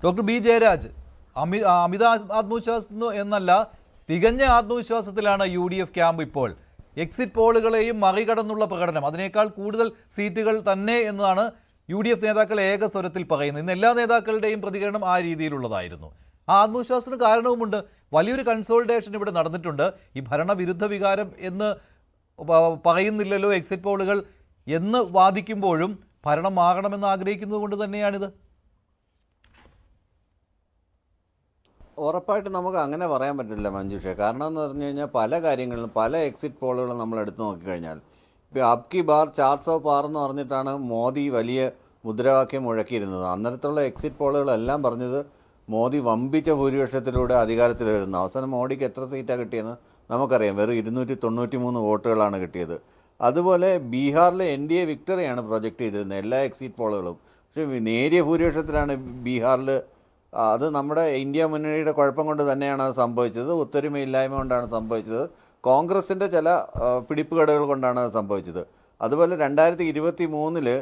Doctor B Jayaraj, അമിത ആത്മവിശ്വാസം എന്നല്ല, തികഞ്ഞ ആത്മവിശ്വാസത്തിലാണ് UDF ക്യാമ്പ് ഇപ്പോൾ. എക്സിറ്റ് പോളുകളെയും മറികടന്നുള്ള പ്രകടനം, അതിനേക്കാൾ കൂടുതൽ സീറ്റുകൾ തന്നെ എന്നതാണ് UDF നേതാക്കൾ ഏക സ്വരത്തിൽ പറയുന്നത്. ഇന്ന് എല്ലാ നേതാക്കളുടെയും പ്രതികരണം ആ രീതിയിലുള്ളതായിരുന്നു. ആ ആത്മവിശ്വാസത്തിന് കാരണവുമുണ്ട്. വലിയൊരു കൺസോൾട്ടേഷൻ ഇവിടെ നടന്നിട്ടുണ്ട്. ഈ ഭരണവിരുദ്ധ വികാരം എന്ന് പറയുന്നില്ലല്ലോ എക്സിറ്റ് പോളുകൾ എന്ന് വാദിക്കുമ്പോഴും ഭരണം മാറണമെന്ന് ആഗ്രഹിക്കുന്നത് കൊണ്ട് തന്നെയാണിത്. ഉറപ്പായിട്ട് നമുക്ക് അങ്ങനെ പറയാൻ പറ്റില്ല മഞ്ജുഷ. കാരണം എന്ന് പറഞ്ഞു കഴിഞ്ഞാൽ പല കാര്യങ്ങളിലും പല എക്സിറ്റ് പോളുകളും നമ്മൾ എടുത്തു നോക്കിക്കഴിഞ്ഞാൽ ഇപ്പോൾ അബ്കി ബാർ 400 പാർ എന്ന് പറഞ്ഞിട്ടാണ് മോദി വലിയ മുദ്രാവാക്യം മുഴക്കിയിരുന്നത്. അന്നേരത്തുള്ള എക്സിറ്റ് പോളുകളെല്ലാം പറഞ്ഞത് മോദി വമ്പിച്ച ഭൂരിപക്ഷത്തിലൂടെ അധികാരത്തിൽ വരുന്നു. അവസാനം മോഡിക്ക് എത്ര സീറ്റാണ് കിട്ടിയെന്ന് നമുക്കറിയാം. വെറും 293 വോട്ടുകളാണ് കിട്ടിയത്. അതുപോലെ ബീഹാറിൽ NDA വിക്ടറിയാണ് പ്രൊജക്റ്റ് ചെയ്തിരുന്നത് എല്ലാ എക്സിറ്റ് പോളുകളും. പക്ഷേ നേരിയ ഭൂരിപക്ഷത്തിലാണ് ബീഹാറിൽ. അത് നമ്മുടെ ഇന്ത്യ മുന്നണിയുടെ കുഴപ്പം കൊണ്ട് തന്നെയാണ് അത് സംഭവിച്ചത്. ഒത്തൊരുമയില്ലായ്മ കൊണ്ടാണ് സംഭവിച്ചത്. കോൺഗ്രസിൻ്റെ ചില പിടിപ്പുകേടുകൾ കൊണ്ടാണ് അത് സംഭവിച്ചത്. അതുപോലെ 2023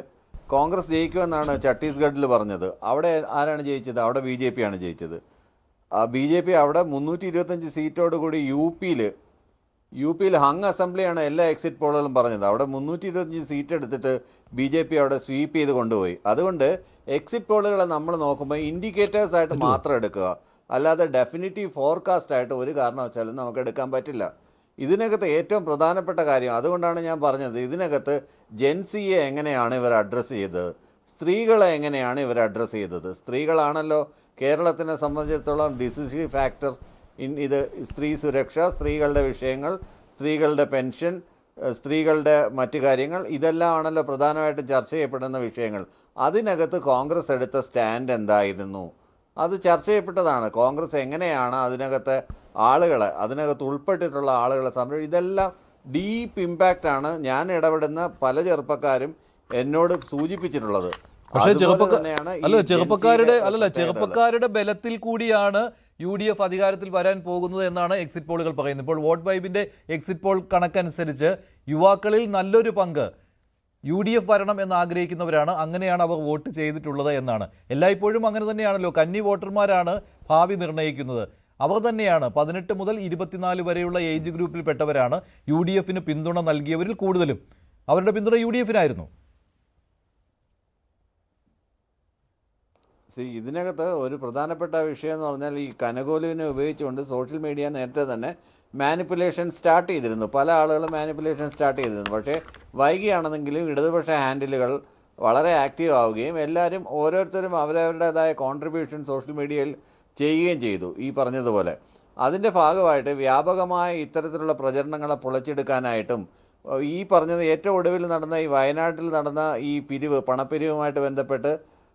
കോൺഗ്രസ് ജയിക്കുമെന്നാണ് ഛത്തീസ്ഗഡിൽ പറഞ്ഞത്. അവിടെ ആരാണ് ജയിച്ചത്? അവിടെ BJP ആണ് ജയിച്ചത്. BJP അവിടെ 325 സീറ്റോടുകൂടി യു പിയിൽ ഹങ് അസംബ്ലിയാണ് എല്ലാ എക്സിറ്റ് പോളുകളും പറഞ്ഞത്. അവിടെ 325 സീറ്റ് എടുത്തിട്ട് BJP അവിടെ സ്വീപ്പ് ചെയ്ത് കൊണ്ടുപോയി. അതുകൊണ്ട് എക്സിറ്റ് പോളുകളെ നമ്മൾ നോക്കുമ്പോൾ ഇൻഡിക്കേറ്റേഴ്സായിട്ട് മാത്രം എടുക്കുക, അല്ലാതെ ഡെഫിനിറ്റീവ് ഫോർകാസ്റ്റായിട്ട് ഒരു കാരണവശാലും നമുക്ക് എടുക്കാൻ പറ്റില്ല. ഇതിനകത്ത് ഏറ്റവും പ്രധാനപ്പെട്ട കാര്യം, അതുകൊണ്ടാണ് ഞാൻ പറഞ്ഞത്, ഇതിനകത്ത് ജെൻസിയെ എങ്ങനെയാണ് ഇവർ അഡ്രസ്സ് ചെയ്തത്, സ്ത്രീകളെ എങ്ങനെയാണ് ഇവർ അഡ്രസ്സ് ചെയ്തത്. സ്ത്രീകളാണല്ലോ കേരളത്തിനെ സംബന്ധിച്ചിടത്തോളം ഡിസിസീവ് ഫാക്ടർ. ഇത് സ്ത്രീ സുരക്ഷ, സ്ത്രീകളുടെ വിഷയങ്ങൾ, സ്ത്രീകളുടെ പെൻഷൻ, സ്ത്രീകളുടെ മറ്റു കാര്യങ്ങൾ, ഇതെല്ലാം ആണല്ലോ പ്രധാനമായിട്ടും ചർച്ച ചെയ്യപ്പെടുന്ന വിഷയങ്ങൾ. അതിനകത്ത് കോൺഗ്രസ് എടുത്ത സ്റ്റാൻഡ് എന്തായിരുന്നു? അത് ചർച്ച ചെയ്യപ്പെട്ടതാണ്. കോൺഗ്രസ് എങ്ങനെയാണ് അതിനകത്തെ ആളുകളെ, അതിനകത്ത് ഉൾപ്പെട്ടിട്ടുള്ള ആളുകളെ ഇതെല്ലാം ഡീപ്പ് ഇമ്പാക്റ്റാണ് ഞാൻ ഇടപെടുന്ന പല ചെറുപ്പക്കാരും എന്നോട് സൂചിപ്പിച്ചിട്ടുള്ളത്. പക്ഷേ ചെറുപ്പക്കാരുടെ ബലത്തിൽ കൂടിയാണ് UDF അധികാരത്തിൽ വരാൻ പോകുന്നത് എന്നാണ് എക്സിറ്റ് പോളുകൾ പറയുന്നത്. ഇപ്പോൾ വോട്ട് വൈബിന്റെ എക്സിറ്റ് പോൾ കണക്കനുസരിച്ച് യുവാക്കളിൽ നല്ലൊരു പങ്ക് UDF ഭരണം എന്ന് ആഗ്രഹിക്കുന്നവരാണ്. അങ്ങനെയാണ് അവർ വോട്ട് ചെയ്തിട്ടുള്ളത് എന്നാണ്. എല്ലായ്പ്പോഴും അങ്ങനെ തന്നെയാണല്ലോ. കന്നി വോട്ടർമാരാണ് ഭാവി നിർണ്ണയിക്കുന്നത്. അവർ തന്നെയാണ് 18 മുതൽ 24 വരെയുള്ള ഏജ് ഗ്രൂപ്പിൽപ്പെട്ടവരാണ് UDFന് പിന്തുണ നൽകിയവരിൽ കൂടുതലും. അവരുടെ പിന്തുണ UDFനായിരുന്നു. ഇതിനകത്ത് ഒരു പ്രധാനപ്പെട്ട വിഷയം എന്ന് പറഞ്ഞാൽ ഈ കനകോലുവിനെ ഉപയോഗിച്ചുകൊണ്ട് സോഷ്യൽ മീഡിയ നേരത്തെ തന്നെ മാനിപ്പുലേഷൻ സ്റ്റാർട്ട് ചെയ്തിരുന്നു. പല ആളുകളും മാനിപ്പുലേഷൻ സ്റ്റാർട്ട് ചെയ്തിരുന്നു. പക്ഷേ വൈകിയാണെന്നെങ്കിലും ഇടതുപക്ഷ ഹാൻഡിലുകൾ വളരെ ആക്റ്റീവ് ആവുകയും എല്ലാവരും ഓരോരുത്തരും അവരവരുടേതായ കോൺട്രിബ്യൂഷൻ സോഷ്യൽ മീഡിയയിൽ ചെയ്യുകയും ചെയ്തു. ഈ പറഞ്ഞതുപോലെ അതിൻ്റെ ഭാഗമായിട്ട് വ്യാപകമായ ഇത്തരത്തിലുള്ള പ്രചരണങ്ങളെ പൊളിച്ചെടുക്കാനായിട്ടും ഈ പറഞ്ഞത് ഏറ്റവും ഒടുവിൽ നടന്ന ഈ വയനാട്ടിൽ നടന്ന ഈ പണപ്പിരിവുമായിട്ട് ബന്ധപ്പെട്ട്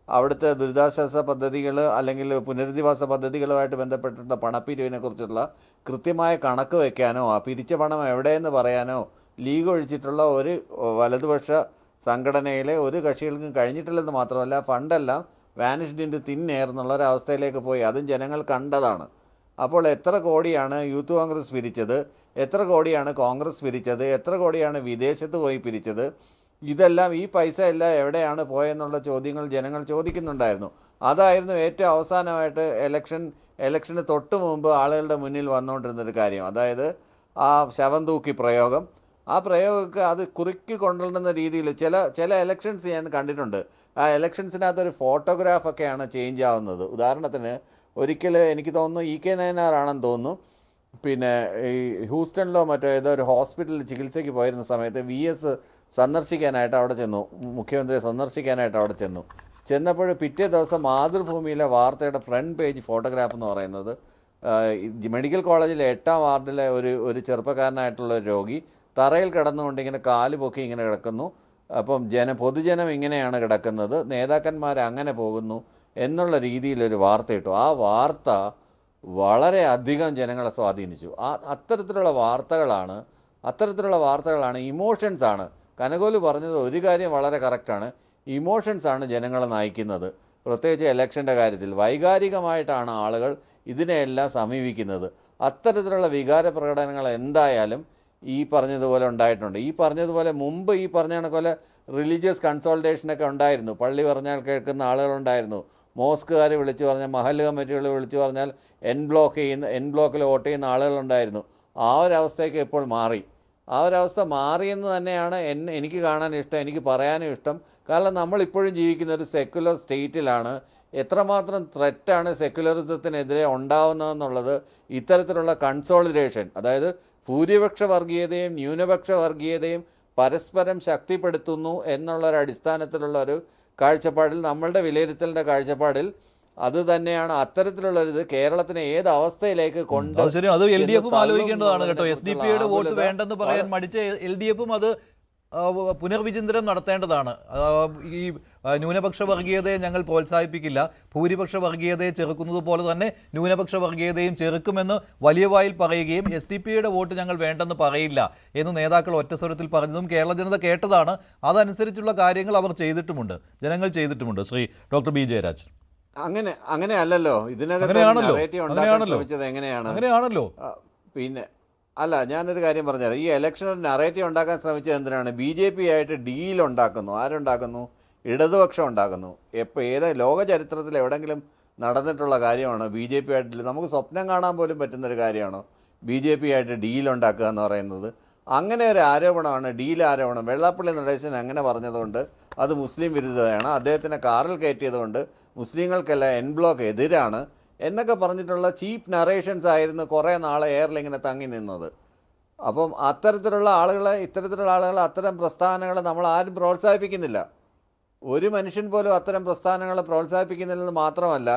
അവിടുത്തെ ദുരിതാശ്വാസ പദ്ധതികൾ അല്ലെങ്കിൽ പുനരധിവാസ പദ്ധതികളുമായിട്ട് ബന്ധപ്പെട്ടിട്ടുള്ള പണപ്പിരിവിനെക്കുറിച്ചുള്ള കൃത്യമായ കണക്ക് വയ്ക്കാനോ ആ പിരിച്ച പണം എവിടെയെന്ന് പറയാനോ ലീഗ് ഒഴിച്ചിട്ടുള്ള ഒരു വലതുപക്ഷ സംഘടനയിലെ ഒരു കക്ഷികൾക്കും കഴിഞ്ഞിട്ടില്ലെന്ന് മാത്രമല്ല, ഫണ്ടെല്ലാം vanished into thin air എന്നുള്ളൊരവസ്ഥയിലേക്ക് പോയി. അതും ജനങ്ങൾ കണ്ടതാണ്. അപ്പോൾ എത്ര കോടിയാണ് യൂത്ത് കോൺഗ്രസ് പിരിച്ചത്, എത്ര കോടിയാണ് കോൺഗ്രസ് പിരിച്ചത്, എത്ര കോടിയാണ് വിദേശത്ത് പോയി പിരിച്ചത്, ഇതെല്ലാം ഈ പൈസ എല്ലാം എവിടെയാണ് പോയെന്നുള്ള ചോദ്യങ്ങൾ ജനങ്ങൾ ചോദിക്കുന്നുണ്ടായിരുന്നു. അതായിരുന്നു ഏറ്റവും അവസാനമായിട്ട് ഇലക്ഷന് തൊട്ട് മുമ്പ് ആളുകളുടെ മുന്നിൽ വന്നുകൊണ്ടിരുന്നൊരു കാര്യം. അതായത് ആ ശവം തൂക്കി പ്രയോഗം. ആ പ്രയോഗമൊക്കെ അത് കുറുക്കി കൊണ്ടുവരുന്ന രീതിയിൽ ചില ഇലക്ഷൻസ് ഞാൻ കണ്ടിട്ടുണ്ട്. ആ ഇലക്ഷൻസിനകത്തൊരു ഫോട്ടോഗ്രാഫൊക്കെയാണ് ചേഞ്ച് ആവുന്നത്. ഉദാഹരണത്തിന് ഒരിക്കൽ എനിക്ക് തോന്നുന്നു EK നയനാർ ആണെന്ന് തോന്നുന്നു, പിന്നെ ഈ ഹൂസ്റ്റണിലോ മറ്റോ ഏതോ ഒരു ഹോസ്പിറ്റലിൽ ചികിത്സയ്ക്ക് പോയിരുന്ന സമയത്ത് VS സന്ദർശിക്കാനായിട്ട് അവിടെ ചെന്നു, മുഖ്യമന്ത്രിയെ സന്ദർശിക്കാനായിട്ട് അവിടെ ചെന്നപ്പോൾ പിറ്റേ ദിവസം മാതൃഭൂമിയിലെ വാർത്തയുടെ ഫ്രണ്ട് പേജ് ഫോട്ടോഗ്രാഫ് എന്ന് പറയുന്നത് മെഡിക്കൽ കോളേജിലെ 8ാം വാർഡിലെ ഒരു ചെറുപ്പക്കാരനായിട്ടുള്ള രോഗി തറയിൽ കിടന്നുകൊണ്ട് ഇങ്ങനെ കാല് പൊക്കി ഇങ്ങനെ കിടക്കുന്നു. അപ്പം പൊതുജനം ഇങ്ങനെയാണ് കിടക്കുന്നത്, നേതാക്കന്മാർ അങ്ങനെ പോകുന്നു എന്നുള്ള രീതിയിലൊരു വാർത്ത ഇട്ടു. ആ വാർത്ത വളരെ അധികം ജനങ്ങളെ സ്വാധീനിച്ചു. അത്തരത്തിലുള്ള വാർത്തകളാണ് ഇമോഷൻസാണ്. കനകോല് പറഞ്ഞത് ഒരു കാര്യം വളരെ കറക്റ്റാണ്. ഇമോഷൻസാണ് ജനങ്ങളെ നയിക്കുന്നത്. പ്രത്യേകിച്ച് ഇലക്ഷൻ്റെ കാര്യത്തിൽ വൈകാരികമായിട്ടാണ് ആളുകൾ ഇതിനെയെല്ലാം സമീപിക്കുന്നത്. അത്തരത്തിലുള്ള വികാര പ്രകടനങ്ങൾ എന്തായാലും ഈ പറഞ്ഞതുപോലെ ഉണ്ടായിട്ടുണ്ട്. ഈ പറഞ്ഞതുപോലെ മുമ്പ് ഈ പറഞ്ഞ കണക്കുപോലെ റിലീജിയസ് കൺസോൾട്ടേഷനൊക്കെ ഉണ്ടായിരുന്നു. പള്ളി പറഞ്ഞാൽ കേൾക്കുന്ന ആളുകളുണ്ടായിരുന്നു. മോസ്കുകാർ വിളിച്ചു പറഞ്ഞാൽ, മഹല്ല് കമ്മിറ്റികൾ വിളിച്ചു പറഞ്ഞാൽ എൻ ബ്ലോക്കിൽ വോട്ട് ചെയ്യുന്ന ആളുകളുണ്ടായിരുന്നു. ആ ഒരവസ്ഥയ്ക്ക് ഇപ്പോൾ മാറി. ആ ഒരവസ്ഥ മാറിയെന്ന് തന്നെയാണ് എനിക്ക് കാണാൻ ഇഷ്ടം, എനിക്ക് പറയാനും ഇഷ്ടം. കാരണം നമ്മളിപ്പോഴും ജീവിക്കുന്ന ഒരു സെക്യുലർ സ്റ്റേറ്റിലാണ്. എത്രമാത്രം ത്രെറ്റാണ് സെക്യുലറിസത്തിനെതിരെ ഉണ്ടാവുന്നതെന്നുള്ളത് ഇത്തരത്തിലുള്ള കൺസോളിഡേഷൻ, അതായത് ഭൂരിപക്ഷ വർഗീയതയും ന്യൂനപക്ഷ വർഗീയതയും പരസ്പരം ശക്തിപ്പെടുത്തുന്നു എന്നുള്ളൊരടിസ്ഥാനത്തിലുള്ള ഒരു കാഴ്ചപ്പാടിൽ, നമ്മളുടെ വിലയിരുത്തലിൻ്റെ കാഴ്ചപ്പാടിൽ അത് തന്നെയാണ് അത്തരത്തിലുള്ളൊരിത് കേരളത്തിനെ ഏത് അവസ്ഥയിലേക്ക് കൊണ്ട് ശരി. അത് എൽ ഡി എഫും ആലോചിക്കേണ്ടതാണ് കേട്ടോ. SDP-യുടെ വോട്ട് വേണ്ടെന്ന് പറയാൻ മടിച്ച LDF-ഉം അത് പുനർവിചിന്തനം നടത്തേണ്ടതാണ്. ഈ ന്യൂനപക്ഷ വർഗീയതയെ ഞങ്ങൾ പ്രോത്സാഹിപ്പിക്കില്ല, ഭൂരിപക്ഷ വർഗീയതയെ ചെറുക്കുന്നത് പോലെ തന്നെ ന്യൂനപക്ഷ വർഗീയതയും ചെറുക്കുമെന്ന് വലിയ വായിൽ പറയുകയും SDP-യുടെ വോട്ട് ഞങ്ങൾ വേണ്ടെന്ന് പറയില്ല എന്ന് നേതാക്കൾ ഒറ്റസ്വരത്തിൽ പറഞ്ഞതും കേരള ജനത കേട്ടതാണ്. അതനുസരിച്ചുള്ള കാര്യങ്ങൾ അവർ ചെയ്തിട്ടുമുണ്ട്, ജനങ്ങൾ ചെയ്തിട്ടുമുണ്ട്. ശ്രീ ഡോക്ടർ ബി ജയരാജ്, അങ്ങനെ അല്ലല്ലോ ഇതിനകത്ത് നറേറ്റീവ് ഉണ്ടാക്കാൻ ശ്രമിച്ചത്. അങ്ങനെയാണല്ലോ. പിന്നെ അല്ല, ഞാനൊരു കാര്യം പറഞ്ഞുതരാം. ഈ ഇലക്ഷനിൽ നറേറ്റീവ് ഉണ്ടാക്കാൻ ശ്രമിച്ചത് എന്തിനാണ്? BJP ആയിട്ട് ഡീൽ ഉണ്ടാക്കുന്നു. ആരുണ്ടാക്കുന്നു? ഇടതുപക്ഷം ഉണ്ടാക്കുന്നു. ഏത് ലോക ചരിത്രത്തിൽ എവിടെങ്കിലും നടന്നിട്ടുള്ള കാര്യമാണോ BJP ആയിട്ട്? നമുക്ക് സ്വപ്നം കാണാൻ പോലും പറ്റുന്നൊരു കാര്യമാണോ BJP ആയിട്ട് ഡീൽ ഉണ്ടാക്കുക എന്ന് പറയുന്നത്? അങ്ങനെ ഒരു ആരോപണമാണ്, ഡീൽ ആരോപണം. വെള്ളാപ്പള്ളി നടേശൻ അങ്ങനെ പറഞ്ഞതുകൊണ്ട് അത് മുസ്ലിം വിരുദ്ധതയാണ്, അദ്ദേഹത്തിനെ കാറിൽ കയറ്റിയതുകൊണ്ട് മുസ്ലിങ്ങൾക്കെല്ലാം എൻ ബ്ലോക്ക് എതിരാണ് എന്നൊക്കെ പറഞ്ഞിട്ടുള്ള ചീപ്പ് നറേഷൻസ് ആയിരുന്നു കുറേ നാളെ എയറിലിങ്ങനെ തങ്ങി നിന്നത്. അപ്പം ഇത്തരത്തിലുള്ള ആളുകളെ അത്തരം പ്രസ്ഥാനങ്ങളെ നമ്മൾ ആരും പ്രോത്സാഹിപ്പിക്കുന്നില്ല. ഒരു മനുഷ്യൻ പോലും അത്തരം പ്രസ്ഥാനങ്ങളെ പ്രോത്സാഹിപ്പിക്കുന്നില്ലെന്ന് മാത്രമല്ല,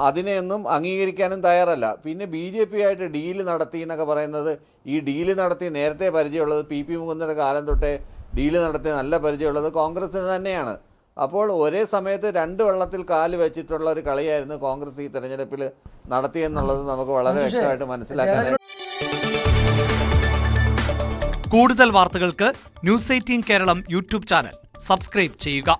അതിനെയൊന്നും അംഗീകരിക്കാനും തയ്യാറല്ല. പിന്നെ BJP ആയിട്ട് ഡീല് നടത്തി എന്നൊക്കെ പറയുന്നത്, ഈ ഡീല് നടത്തി നേരത്തെ പരിചയമുള്ളത് PP മുകുന്ദൻ്റെ കാലം തൊട്ടേ ഡീല് നടത്തി നല്ല പരിചയമുള്ളത് കോൺഗ്രസ്സിന് തന്നെയാണ്. അപ്പോൾ ഒരേ സമയത്ത് രണ്ട് വെള്ളത്തിൽ കാല് വെച്ചിട്ടുള്ള ഒരു കളിയായിരുന്നു കോൺഗ്രസ് ഈ തെരഞ്ഞെടുപ്പിൽ നടത്തിയെന്നുള്ളത് നമുക്ക് വളരെ വ്യക്തമായിട്ട് മനസ്സിലാക്കാൻ. കൂടുതൽ വാർത്തകൾക്ക് News 18 Keralam YouTube channel subscribe ചെയ്യുക.